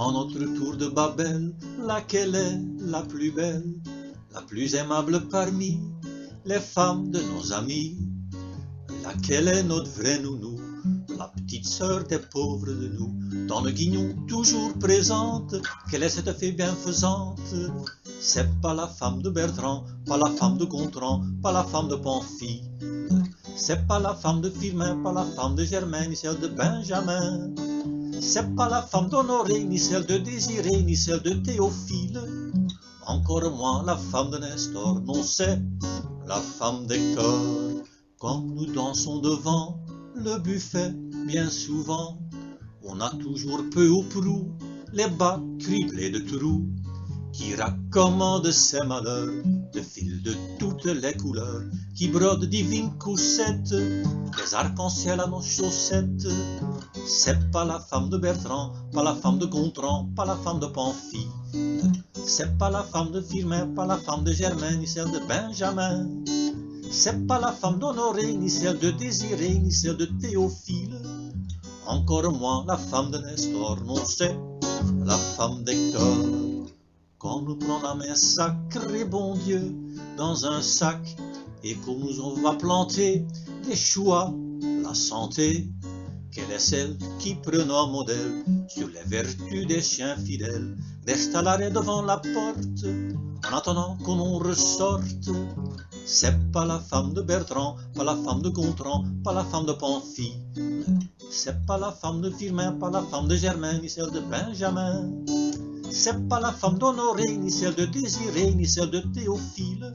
En notre tour de Babel, laquelle est la plus belle, la plus aimable parmi les femmes de nos amis? Laquelle est notre vraie nounou, la petite sœur des pauvres de nous, dans le guignon toujours présente? Quelle est cette fée bienfaisante? C'est pas la femme de Bertrand, pas la femme de Gontran, pas la femme de Pamphile. C'est pas la femme de Firmin, pas la femme de Germain, ni celle de Benjamin. C'est pas la femme d'Honoré, ni celle de Désiré, ni celle de Théophile. Encore moins la femme de Nestor, non, c'est la femme d'Hector. Quand nous dansons devant le buffet, bien souvent, on a toujours peu ou prou les bas criblés de trous, qui raccommodent ses malheurs de fils de toutes les couleurs, qui brodent divines coussettes, des arcs-en-ciel à nos chaussettes. C'est pas la femme de Bertrand, pas la femme de Gontran, pas la femme de Pamphile. C'est pas la femme de Firmin, pas la femme de Germain, ni celle de Benjamin. C'est pas la femme d'Honoré, ni celle de Désiré, ni celle de Théophile. Encore moins la femme de Nestor, non, c'est la femme d'Hector. Quand nous prenons la main, sacré bon Dieu, dans un sac, et qu'on nous va planter des choix, la santé, quelle est celle qui, prenant modèle sur les vertus des chiens fidèles, reste à l'arrêt devant la porte, en attendant qu'on en ressorte? C'est pas la femme de Bertrand, pas la femme de Gontran, pas la femme de Pamphile. C'est pas la femme de Firmin, pas la femme de Germain, ni celle de Benjamin. C'est pas la femme d'Honoré, ni celle de Désiré, ni celle de Théophile.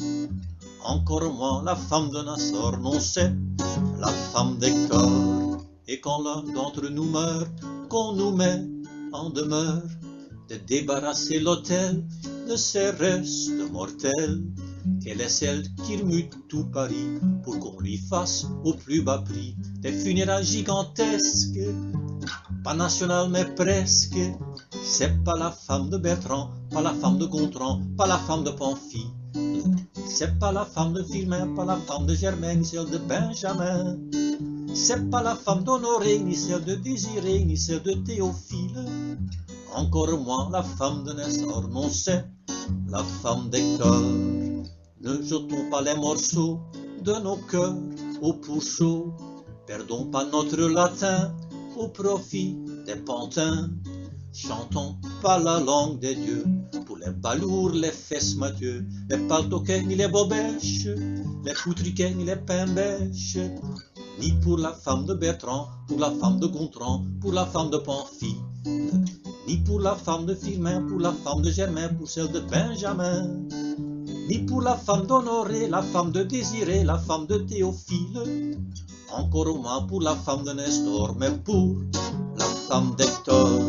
Encore moins la femme de Nassor, non, c'est la femme d'Hector. Et quand l'un d'entre nous meurt, qu'on nous met en demeure de débarrasser l'autel de ses restes mortels, quelle est celle qui remue tout Paris pour qu'on lui fasse au plus bas prix des funérailles gigantesques, pas nationales mais presque? C'est pas la femme de Bertrand, pas la femme de Gontran, pas la femme de Pamphile. C'est pas la femme de Firmin, pas la femme de Germain, ni celle de Benjamin. C'est pas la femme d'Honoré, ni celle de Désiré, ni celle de Théophile. Encore moins la femme de Nestor, non, c'est la femme d'Hector. Ne jetons pas les morceaux de nos cœurs au pourceau, perdons pas notre latin au profit des pantins. Chantons pas la langue des dieux pour les balourds, les fesses Mathieu, les paltoquets ni les bobèches, les poutriquets ni les pimbèches, ni pour la femme de Bertrand, pour la femme de Gontran, pour la femme de Pamphile, ni pour la femme de Firmin, pour la femme de Germain, pour celle de Benjamin, ni pour la femme d'Honoré, la femme de Désiré, la femme de Théophile, encore moins pour la femme de Nestor, mais pour la femme d'Hector.